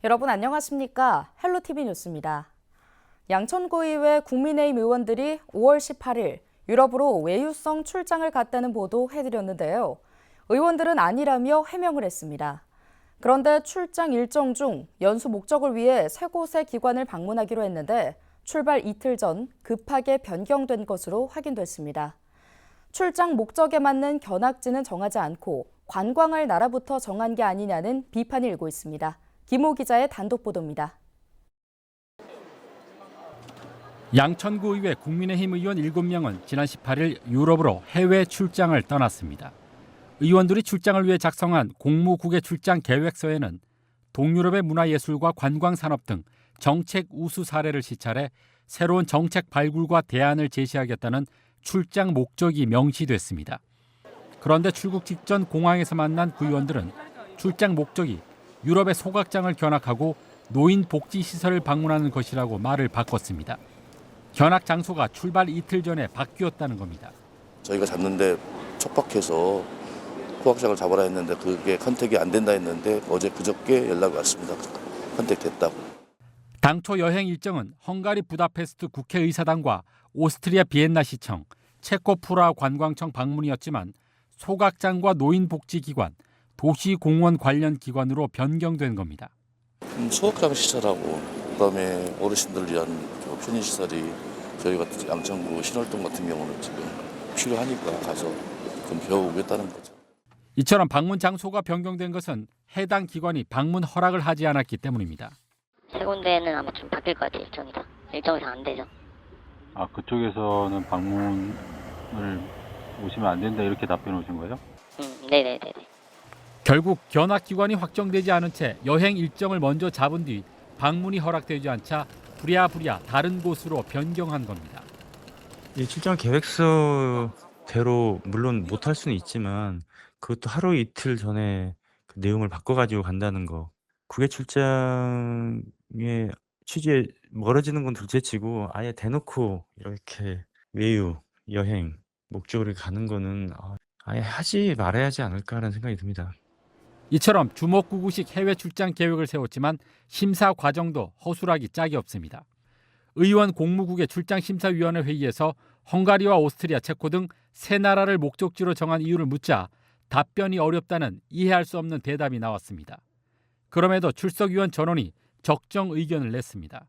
여러분 안녕하십니까? 헬로티비 뉴스입니다. 양천구의회 국민의힘 의원들이 5월 18일 유럽으로 외유성 출장을 갔다는 보도 해드렸는데요. 의원들은 아니라며 해명을 했습니다. 그런데 출장 일정 중 연수 목적을 위해 세 곳의 기관을 방문하기로 했는데 출발 이틀 전 급하게 변경된 것으로 확인됐습니다. 출장 목적에 맞는 견학지는 정하지 않고 관광할 나라부터 정한 게 아니냐는 비판이 일고 있습니다. 김호 기자의 단독 보도입니다. 양천구의회 국민의힘 의원 7명은 지난 18일 유럽으로 해외 출장을 떠났습니다. 의원들이 출장을 위해 작성한 공무국외 출장 계획서에는 동유럽의 문화예술과 관광산업 등 정책 우수 사례를 시찰해 새로운 정책 발굴과 대안을 제시하겠다는 출장 목적이 명시됐습니다. 그런데 출국 직전 공항에서 만난 구의원들은 출장 목적이 유럽의 소각장을 견학하고 노인 복지시설을 방문하는 것이라고 말을 바꿨습니다. 견학 장소가 출발 이틀 전에 바뀌었다는 겁니다. 저희가 잡는데 촉박해서 소각장을 잡아라 했는데 그게 컨택이 안 된다 했는데 어제 그저께 연락이 왔습니다. 컨택됐다고. 당초 여행 일정은 헝가리 부다페스트 국회의사당과 오스트리아 비엔나 시청, 체코 프라 관광청 방문이었지만 소각장과 노인복지기관, 도시공원 관련 기관으로 변경된 겁니다. 소각장 시설하고 그다음에 어르신들 위한 편의시설이 저희 같은 양천구 신월동 같은 경우는 지금 필요하니까 가서 좀 배워보겠다는 거죠. 이처럼 방문 장소가 변경된 것은 해당 기관이 방문 허락을 하지 않았기 때문입니다. 세 군데는 아마 좀 바뀔 것 같아요. 일정이 안 되죠. 아, 그쪽에서는 방문을 오시면 안 된다 이렇게 답변 오신 거예요? 네네네. 결국 견학 기관이 확정되지 않은 채 여행 일정을 먼저 잡은 뒤 방문이 허락되지 않자 부랴부랴 다른 곳으로 변경한 겁니다. 이 출장 계획서대로 물론 못할 수는 있지만 그것도 하루 이틀 전에 그 내용을 바꿔가지고 간다는 거. 국외 출장의 취지에 멀어지는 건 둘째치고 아예 대놓고 이렇게 외유, 여행, 목적으로 가는 거는 아예 하지 말아야 하지 않을까 하는 생각이 듭니다. 이처럼 주먹구구식 해외 출장 계획을 세웠지만 심사 과정도 허술하기 짝이 없습니다. 의원 공무국의 출장심사위원회 회의에서 헝가리와 오스트리아, 체코 등 세 나라를 목적지로 정한 이유를 묻자 답변이 어렵다는 이해할 수 없는 대답이 나왔습니다. 그럼에도 출석위원 전원이 적정 의견을 냈습니다.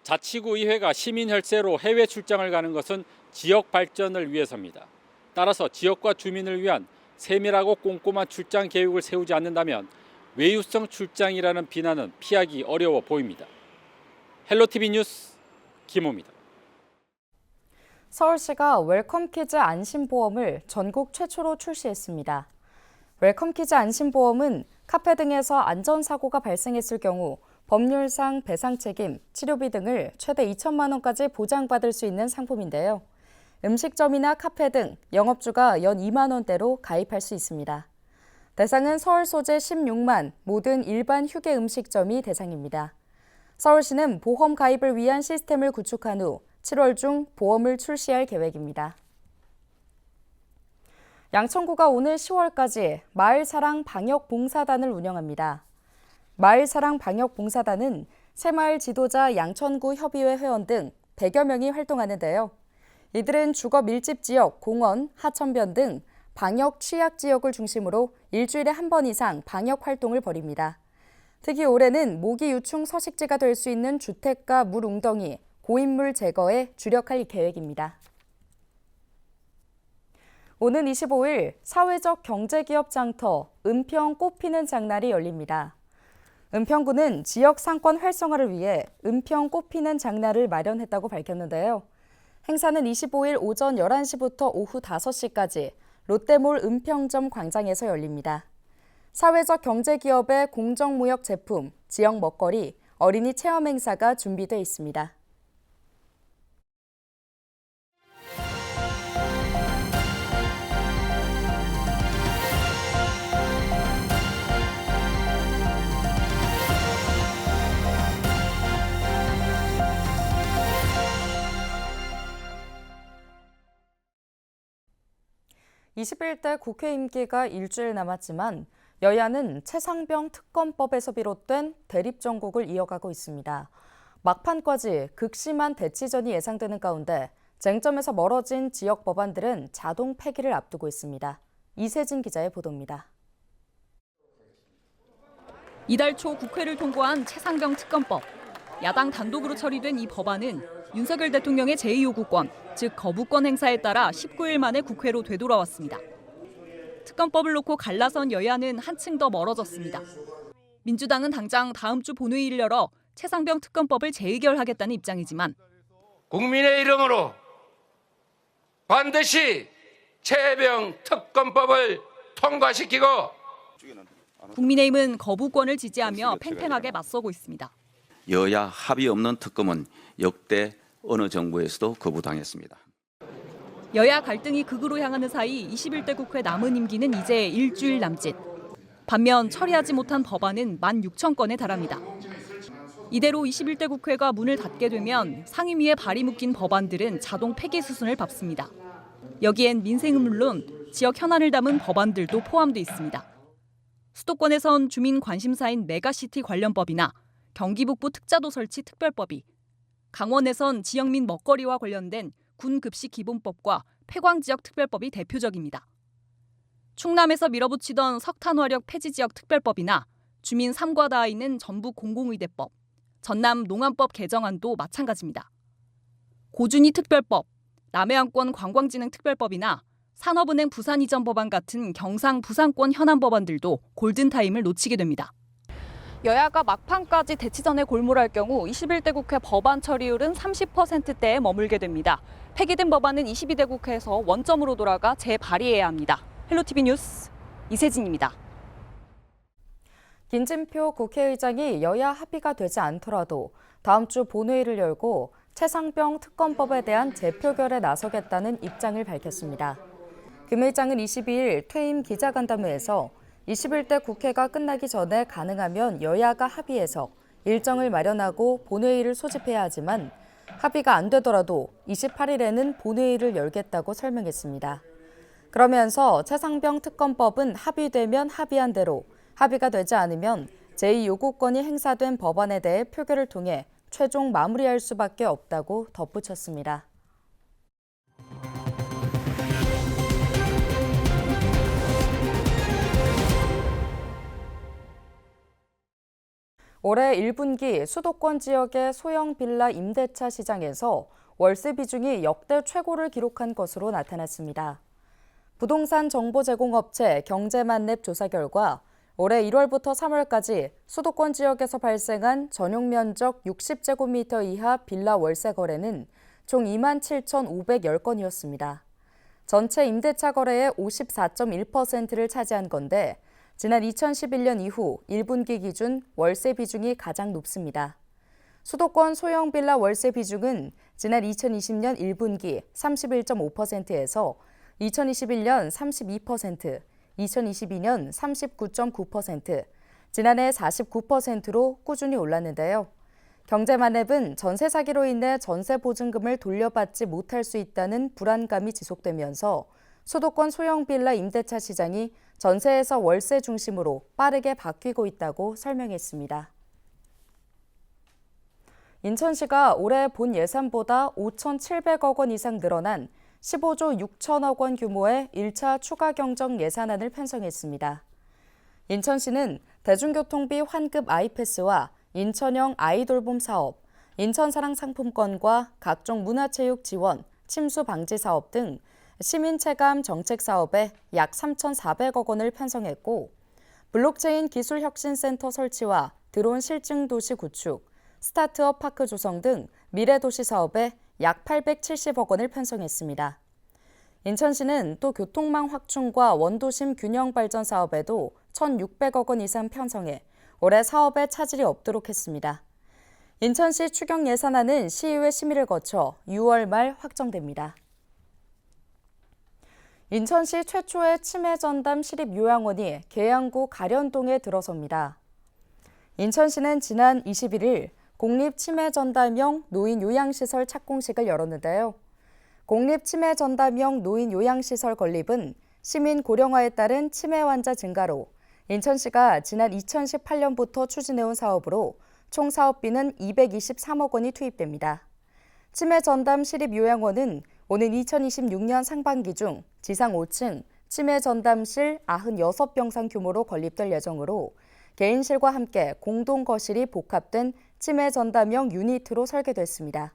자치구의회가 시민 혈세로 해외 출장을 가는 것은 지역 발전을 위해서입니다. 따라서 지역과 주민을 위한 세밀하고 꼼꼼한 출장 계획을 세우지 않는다면 외유성 출장이라는 비난은 피하기 어려워 보입니다. 헬로티비 뉴스 김호입니다. 서울시가 웰컴키즈 안심보험을 전국 최초로 출시했습니다. 웰컴키즈 안심보험은 카페 등에서 안전사고가 발생했을 경우 법률상 배상 책임, 치료비 등을 최대 2천만 원까지 보장받을 수 있는 상품인데요. 음식점이나 카페 등 영업주가 연 2만 원대로 가입할 수 있습니다. 대상은 서울 소재 16만 모든 일반 휴게 음식점이 대상입니다. 서울시는 보험 가입을 위한 시스템을 구축한 후 7월 중 보험을 출시할 계획입니다. 양천구가 오늘 10월까지 마을사랑 방역봉사단을 운영합니다. 마을사랑 방역봉사단은 새마을 지도자 양천구 협의회 회원 등 100여 명이 활동하는데요. 이들은 주거 밀집 지역, 공원, 하천변 등 방역 취약 지역을 중심으로 일주일에 한 번 이상 방역 활동을 벌입니다. 특히 올해는 모기 유충 서식지가 될 수 있는 주택가 물 웅덩이, 고인물 제거에 주력할 계획입니다. 오는 25일 사회적 경제기업 장터 은평 꽃피는 장날이 열립니다. 은평구는 지역 상권 활성화를 위해 은평 꽃피는 장날을 마련했다고 밝혔는데요. 행사는 25일 오전 11시부터 오후 5시까지 롯데몰 은평점 광장에서 열립니다. 사회적 경제기업의 공정무역 제품, 지역 먹거리, 어린이 체험 행사가 준비돼 있습니다. (21대) 국회 임기가 일주일 남았지만 여야는 최상병 특검법에서 비롯된 대립 정국을 이어가고 있습니다. 막판까지 극심한 대치전이 예상되는 가운데 쟁점에서 멀어진 지역 법안들은 자동 폐기를 앞두고 있습니다. 이세진 기자의 보도입니다. 이달 초 국회를 통과한 최상병 특검법. 야당 단독으로 처리된 이 법안은 윤석열 대통령의 제2요구권, 즉 거부권 행사에 따라 19일 만에 국회로 되돌아왔습니다. 특검법을 놓고 갈라선 여야는 한층 더 멀어졌습니다. 민주당은 당장 다음 주 본회의를 열어 최상병 특검법을 재의결하겠다는 입장이지만 국민의 이름으로 반드시 최병 특검법을 통과시키고 국민의힘은 거부권을 지지하며 팽팽하게 맞서고 있습니다. 여야 합의 없는 특검은 역대 어느 정부에서도 거부당했습니다. 여야 갈등이 극으로 향하는 사이 21대 국회 남은 임기는 이제 일주일 남짓. 반면 처리하지 못한 법안은 16,000건에 달합니다. 이대로 21대 국회가 문을 닫게 되면 상임위에 발이 묶인 법안들은 자동 폐기 수순을 밟습니다. 여기엔 민생은 물론 지역 현안을 담은 법안들도 포함돼 있습니다. 수도권에선 주민 관심사인 메가시티 관련법이나 경기북부 특자도 설치 특별법이, 강원에선 지역민 먹거리와 관련된 군급식 기본법과 폐광지역 특별법이 대표적입니다. 충남에서 밀어붙이던 석탄화력 폐지지역 특별법이나 주민 삶과 닿아 있는 전북 공공의대법, 전남 농안법 개정안도 마찬가지입니다. 고준위 특별법, 남해안권 관광진흥 특별법이나 산업은행 부산 이전 법안 같은 경상 부산권 현안 법안들도 골든타임을 놓치게 됩니다. 여야가 막판까지 대치전에 골몰할 경우 21대 국회 법안 처리율은 30%대에 머물게 됩니다. 폐기된 법안은 22대 국회에서 원점으로 돌아가 재발의해야 합니다. 헬로티비 뉴스 이세진입니다. 김진표 국회의장이 여야 합의가 되지 않더라도 다음 주 본회의를 열고 최상병 특검법에 대한 재표결에 나서겠다는 입장을 밝혔습니다. 김 의장은 22일 퇴임 기자간담회에서 21대 국회가 끝나기 전에 가능하면 여야가 합의해서 일정을 마련하고 본회의를 소집해야 하지만 합의가 안 되더라도 28일에는 본회의를 열겠다고 설명했습니다. 그러면서 최상병 특검법은 합의되면 합의한 대로, 합의가 되지 않으면 제2요구권이 행사된 법안에 대해 표결을 통해 최종 마무리할 수밖에 없다고 덧붙였습니다. 올해 1분기 수도권 지역의 소형 빌라 임대차 시장에서 월세 비중이 역대 최고를 기록한 것으로 나타났습니다. 부동산 정보 제공업체 경제만렙 조사 결과 올해 1월부터 3월까지 수도권 지역에서 발생한 전용 면적 60제곱미터 이하 빌라 월세 거래는 총 27,510건이었습니다. 전체 임대차 거래의 54.1%를 차지한 건데 지난 2011년 이후 1분기 기준 월세 비중이 가장 높습니다. 수도권 소형 빌라 월세 비중은 지난 2020년 1분기 31.5%에서 2021년 32%, 2022년 39.9%, 지난해 49%로 꾸준히 올랐는데요. 경제만렙은 전세 사기로 인해 전세 보증금을 돌려받지 못할 수 있다는 불안감이 지속되면서 수도권 소형 빌라 임대차 시장이 전세에서 월세 중심으로 빠르게 바뀌고 있다고 설명했습니다. 인천시가 올해 본 예산보다 5,700억 원 이상 늘어난 15조 6천억 원 규모의 1차 추가 경정 예산안을 편성했습니다. 인천시는 대중교통비 환급 아이패스와 인천형 아이돌봄 사업, 인천사랑 상품권과 각종 문화체육 지원, 침수 방지 사업 등 시민체감 정책 사업에 약 3,400억 원을 편성했고 블록체인 기술혁신센터 설치와 드론 실증도시 구축, 스타트업 파크 조성 등 미래도시 사업에 약 870억 원을 편성했습니다. 인천시는 또 교통망 확충과 원도심 균형 발전 사업에도 1,600억 원 이상 편성해 올해 사업에 차질이 없도록 했습니다. 인천시 추경 예산안은 시의회 심의를 거쳐 6월 말 확정됩니다. 인천시 최초의 치매 전담 시립 요양원이 계양구 가련동에 들어섭니다. 인천시는 지난 21일 공립치매전담형 노인요양시설 착공식을 열었는데요. 공립치매전담형 노인요양시설 건립은 시민 고령화에 따른 치매 환자 증가로 인천시가 지난 2018년부터 추진해온 사업으로 총 사업비는 223억 원이 투입됩니다. 치매 전담 시립 요양원은 오는 2026년 상반기 중 지상 5층 치매 전담실 96병상 규모로 건립될 예정으로 개인실과 함께 공동 거실이 복합된 치매 전담형 유니트로 설계됐습니다.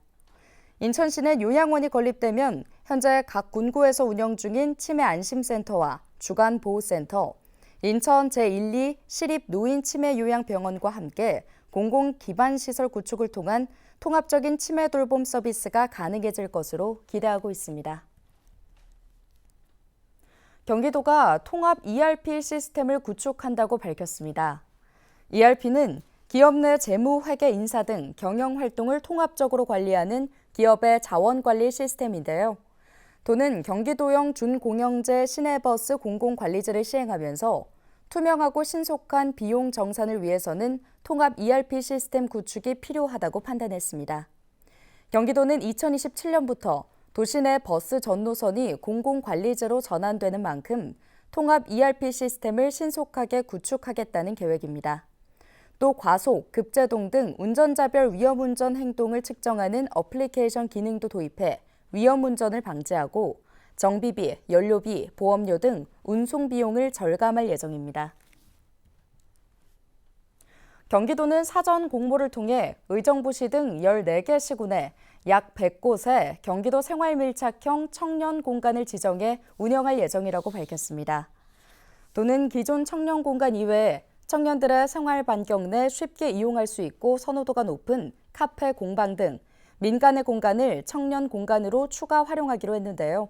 인천시는 요양원이 건립되면 현재 각 군구에서 운영 중인 치매 안심센터와 주간 보호센터, 인천 제1, 2 시립 노인 치매 요양병원과 함께 공공 기반 시설 구축을 통한 통합적인 치매 돌봄 서비스가 가능해질 것으로 기대하고 있습니다. 경기도가 통합 ERP 시스템을 구축한다고 밝혔습니다. ERP는 기업 내 재무, 회계, 인사 등 경영 활동을 통합적으로 관리하는 기업의 자원관리 시스템인데요. 도는 경기도형 준공영제 시내버스 공공관리제를 시행하면서 투명하고 신속한 비용 정산을 위해서는 통합 ERP 시스템 구축이 필요하다고 판단했습니다. 경기도는 2027년부터 도시 내 버스 전 노선이 공공관리제로 전환되는 만큼 통합 ERP 시스템을 신속하게 구축하겠다는 계획입니다. 또 과속, 급제동 등 운전자별 위험운전 행동을 측정하는 어플리케이션 기능도 도입해 위험운전을 방지하고 정비비, 연료비, 보험료 등 운송 비용을 절감할 예정입니다. 경기도는 사전 공모를 통해 의정부시 등 14개 시군에 약 100곳에 경기도 생활밀착형 청년 공간을 지정해 운영할 예정이라고 밝혔습니다. 도는 기존 청년 공간 이외에 청년들의 생활 반경 내 쉽게 이용할 수 있고 선호도가 높은 카페, 공방 등 민간의 공간을 청년 공간으로 추가 활용하기로 했는데요.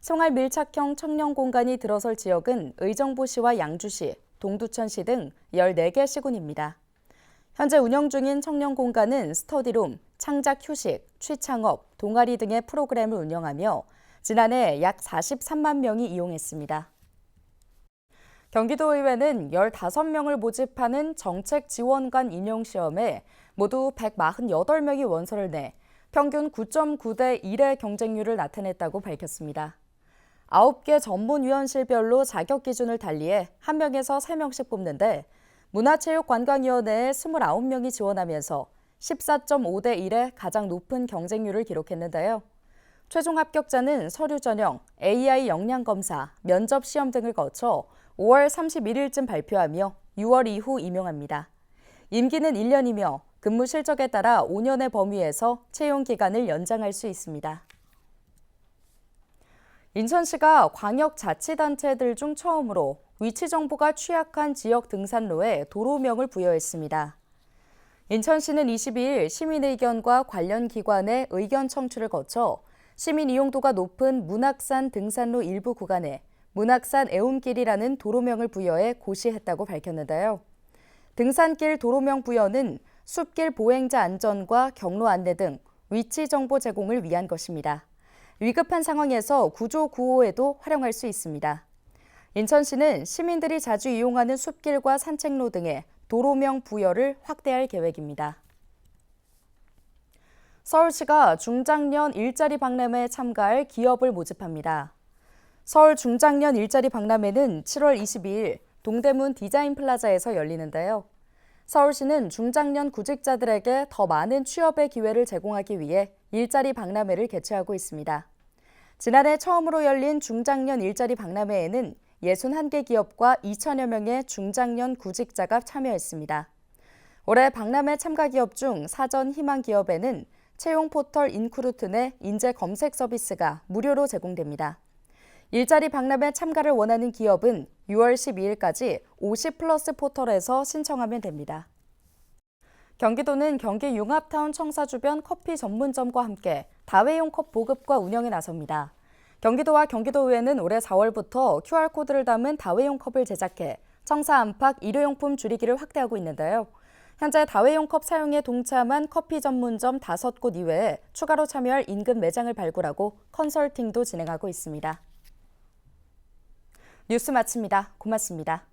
생활 밀착형 청년 공간이 들어설 지역은 의정부시와 양주시, 동두천시 등 14개 시군입니다. 현재 운영 중인 청년 공간은 스터디룸, 창작 휴식, 취창업, 동아리 등의 프로그램을 운영하며 지난해 약 43만 명이 이용했습니다. 경기도의회는 15명을 모집하는 정책지원관 임용시험에 모두 148명이 원서를 내 평균 9.9대 1의 경쟁률을 나타냈다고 밝혔습니다. 9개 전문위원실별로 자격 기준을 달리해 1명에서 3명씩 뽑는데 문화체육관광위원회에 29명이 지원하면서 14.5대 1의 가장 높은 경쟁률을 기록했는데요. 최종 합격자는 서류 전형, AI 역량 검사, 면접 시험 등을 거쳐 5월 31일쯤 발표하며 6월 이후 임용합니다. 임기는 1년이며 근무 실적에 따라 5년의 범위에서 채용 기간을 연장할 수 있습니다. 인천시가 광역자치단체들 중 처음으로 위치 정보가 취약한 지역 등산로에 도로명을 부여했습니다. 인천시는 22일 시민의견과 관련 기관의 의견 청취를 거쳐 시민 이용도가 높은 문학산 등산로 일부 구간에 문학산 애움길이라는 도로명을 부여해 고시했다고 밝혔는데요. 등산길 도로명 부여는 숲길 보행자 안전과 경로 안내 등 위치 정보 제공을 위한 것입니다. 위급한 상황에서 구조 구호에도 활용할 수 있습니다. 인천시는 시민들이 자주 이용하는 숲길과 산책로 등의 도로명 부여를 확대할 계획입니다. 서울시가 중장년 일자리 박람회에 참가할 기업을 모집합니다. 서울 중장년 일자리 박람회는 7월 22일 동대문 디자인 플라자에서 열리는데요. 서울시는 중장년 구직자들에게 더 많은 취업의 기회를 제공하기 위해 일자리 박람회를 개최하고 있습니다. 지난해 처음으로 열린 중장년 일자리 박람회에는 61개 기업과 2천여 명의 중장년 구직자가 참여했습니다. 올해 박람회 참가 기업 중 사전 희망 기업에는 채용 포털 인크루트 내 인재 검색 서비스가 무료로 제공됩니다. 일자리 박람회 참가를 원하는 기업은 6월 12일까지 50플러스 포털에서 신청하면 됩니다. 경기도는 경기 융합타운 청사 주변 커피 전문점과 함께 다회용 컵 보급과 운영에 나섭니다. 경기도와 경기도의회는 올해 4월부터 QR코드를 담은 다회용 컵을 제작해 청사 안팎 일회용품 줄이기를 확대하고 있는데요. 현재 다회용 컵 사용에 동참한 커피 전문점 5곳 이외에 추가로 참여할 인근 매장을 발굴하고 컨설팅도 진행하고 있습니다. 뉴스 마칩니다. 고맙습니다.